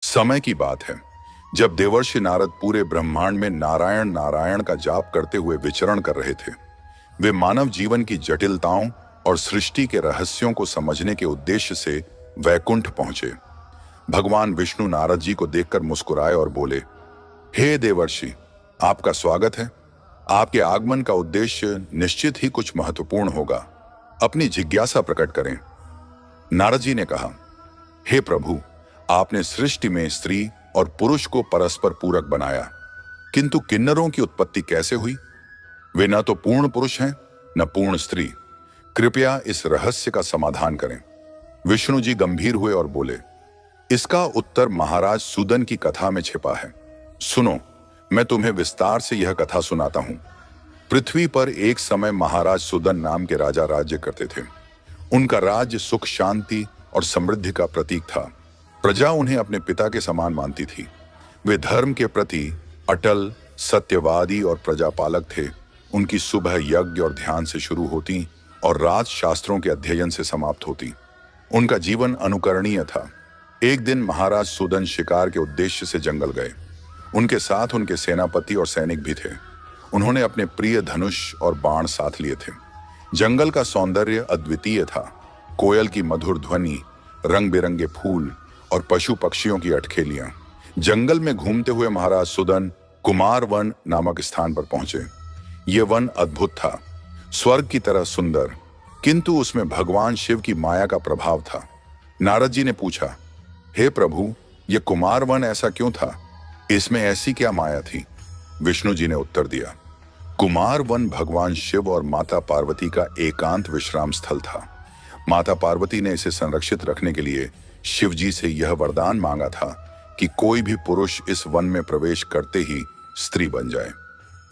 समय की बात है जब देवर्षि नारद पूरे ब्रह्मांड में नारायण नारायण का जाप करते हुए विचरण कर रहे थे। वे मानव जीवन की जटिलताओं और सृष्टि के रहस्यों को समझने के उद्देश्य से वैकुंठ पहुंचे। भगवान विष्णु नारद जी को देखकर मुस्कुराए और बोले, हे देवर्षि, आपका स्वागत है। आपके आगमन का उद्देश्य निश्चित ही कुछ महत्वपूर्ण होगा। अपनी जिज्ञासा प्रकट करें। नारद जी ने कहा, हे प्रभु, आपने सृष्टि में स्त्री और पुरुष को परस्पर पूरक बनाया, किंतु किन्नरों की उत्पत्ति कैसे हुई? वे न तो पूर्ण पुरुष हैं न पूर्ण स्त्री। कृपया इस रहस्य का समाधान करें। विष्णु जी गंभीर हुए और बोले, इसका उत्तर महाराज सुदन की कथा में छिपा है। सुनो, मैं तुम्हें विस्तार से यह कथा सुनाता हूं। पृथ्वी पर एक समय महाराज सुदन नाम के राजा राज्य करते थे। उनका राज्य सुख, शांति और समृद्धि का प्रतीक था। प्रजा उन्हें अपने पिता के समान मानती थी। वे धर्म के प्रति अटल, सत्यवादी और प्रजापालक थे। उनकी सुबह यज्ञ और ध्यान से शुरू होती और रात शास्त्रों के अध्ययन से समाप्त होती। उनका जीवन अनुकरणीय था। एक दिन महाराज सुदन शिकार के उद्देश्य से जंगल गए। उनके साथ उनके सेनापति और सैनिक भी थे। उन्होंने अपने प्रिय धनुष और बाण साथ लिए थे। जंगल का सौंदर्य अद्वितीय था। कोयल की मधुर ध्वनि, रंग बिरंगे फूल और पशु पक्षियों की अटखेलियां। जंगल में घूमते हुए महाराज सुदन कुमार वन नामक स्थान पर पहुंचे। यह वन अद्भुत था, स्वर्ग की तरह सुंदर, किंतु उसमें भगवान शिव की माया का प्रभाव था। नारद जी ने पूछा, हे प्रभु, यह कुमार वन ऐसा क्यों था? इसमें ऐसी क्या माया थी? विष्णु जी ने उत्तर दिया, कुमार वन भगवान शिव और माता पार्वती का एकांत विश्राम स्थल था। माता पार्वती ने इसे संरक्षित रखने के लिए शिव जी से यह वरदान मांगा था कि कोई भी पुरुष इस वन में प्रवेश करते ही स्त्री बन जाए।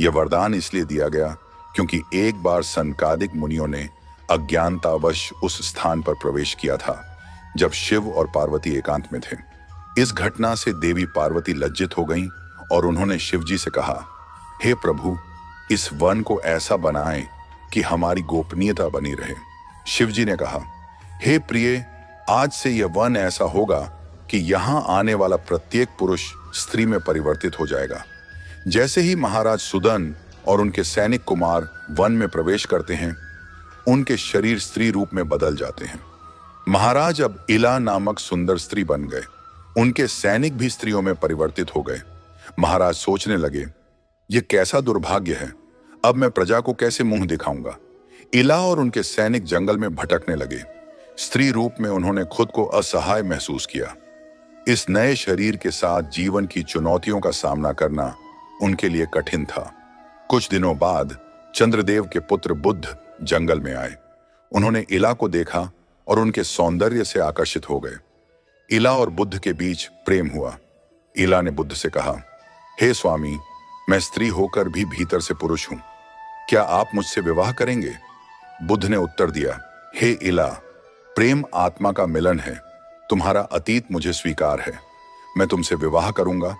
यह वरदान इसलिए दिया गया क्योंकि एक बार सनकादिक मुनियों ने अज्ञानतावश उस स्थान पर प्रवेश किया था जब शिव और पार्वती एकांत में थे। इस घटना से देवी पार्वती लज्जित हो गईं और उन्होंने शिव जी से कहा, हे प्रभु, इस वन को ऐसा बनाएं कि हमारी गोपनीयता बनी रहे। शिव जी ने कहा, हे प्रिय, आज से यह वन ऐसा होगा कि यहां आने वाला प्रत्येक पुरुष स्त्री में परिवर्तित हो जाएगा। जैसे ही महाराज सुदन और उनके सैनिक कुमार वन में प्रवेश करते हैं, उनके शरीर स्त्री रूप में बदल जाते हैं। महाराज अब इला नामक सुंदर स्त्री बन गए। उनके सैनिक भी स्त्रियों में परिवर्तित हो गए। महाराज सोचने लगे, यह कैसा दुर्भाग्य है। अब मैं प्रजा को कैसे मुंह दिखाऊंगा। इला और उनके सैनिक जंगल में भटकने लगे। स्त्री रूप में उन्होंने खुद को असहाय महसूस किया। इस नए शरीर के साथ जीवन की चुनौतियों का सामना करना उनके लिए कठिन था। कुछ दिनों बाद चंद्रदेव के पुत्र बुद्ध जंगल में आए। उन्होंने इला को देखा और उनके सौंदर्य से आकर्षित हो गए। इला और बुद्ध के बीच प्रेम हुआ। इला ने बुद्ध से कहा, हे स्वामी, मैं स्त्री होकर भी भीतर से पुरुष हूं। क्या आप मुझसे विवाह करेंगे? बुद्ध ने उत्तर दिया, हे इला, प्रेम आत्मा का मिलन है। तुम्हारा अतीत मुझे स्वीकार है। मैं तुमसे विवाह करूंगा।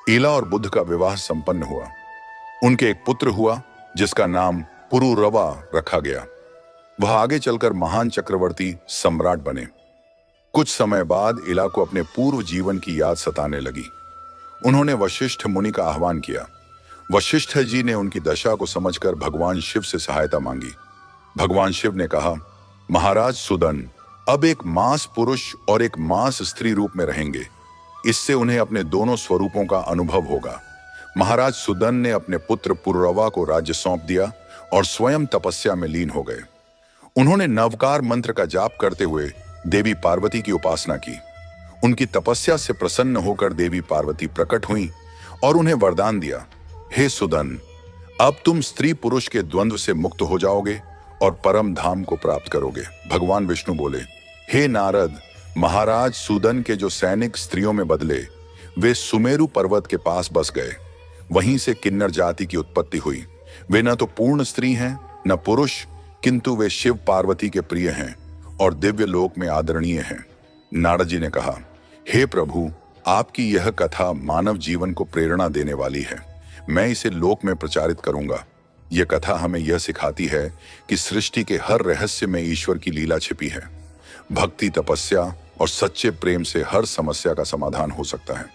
इला और बुद्ध का विवाह संपन्न हुआ। उनके एक पुत्र हुआ जिसका नाम पुरुरवा रखा गया। वह आगे चलकर महान चक्रवर्ती सम्राट बने। कुछ समय बाद इला को अपने पूर्व जीवन की याद सताने लगी। उन्होंने वशिष्ठ मुनि का आह्वान किया। वशिष्ठ जी ने उनकी दशा को समझकर भगवान शिव से सहायता मांगी। भगवान शिव ने कहा, महाराज सुदन अब एक मांस पुरुष और एक मांस स्त्री रूप में रहेंगे। इससे उन्हें अपने दोनों स्वरूपों का अनुभव होगा। महाराज सुदन ने अपने पुत्र पुरुरवा को राज्य सौंप दिया और स्वयं तपस्या में लीन हो गए। उन्होंने नवकार मंत्र का जाप करते हुए देवी पार्वती की उपासना की। उनकी तपस्या से प्रसन्न होकर देवी पार्वती प्रकट हुई और उन्हें वरदान दिया, हे सुदन, अब तुम स्त्री पुरुष के द्वंद्व से मुक्त हो जाओगे और परम धाम को प्राप्त करोगे। भगवान विष्णु बोले, हे नारद, महाराज सुदन के जो सैनिक स्त्रियों में बदले, वे सुमेरु पर्वत के पास बस गए। वहीं से किन्नर जाति की उत्पत्ति हुई। वे न तो पूर्ण स्त्री हैं न पुरुष, किंतु वे शिव पार्वती के प्रिय हैं और दिव्य लोक में आदरणीय हैं। नारद जी ने कहा, हे प्रभु, आपकी यह कथा मानव जीवन को प्रेरणा देने वाली है। मैं इसे लोक में प्रचारित करूंगा। यह कथा हमें यह सिखाती है कि सृष्टि के हर रहस्य में ईश्वर की लीला छिपी है। भक्ति, तपस्या और सच्चे प्रेम से हर समस्या का समाधान हो सकता है।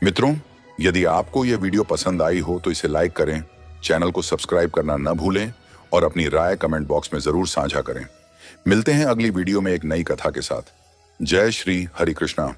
मित्रों, यदि आपको यह वीडियो पसंद आई हो तो इसे लाइक करें, चैनल को सब्सक्राइब करना न भूलें और अपनी राय कमेंट बॉक्स में जरूर साझा करें। मिलते हैं अगली वीडियो में एक नई कथा के साथ। जय श्री हरि कृष्णा।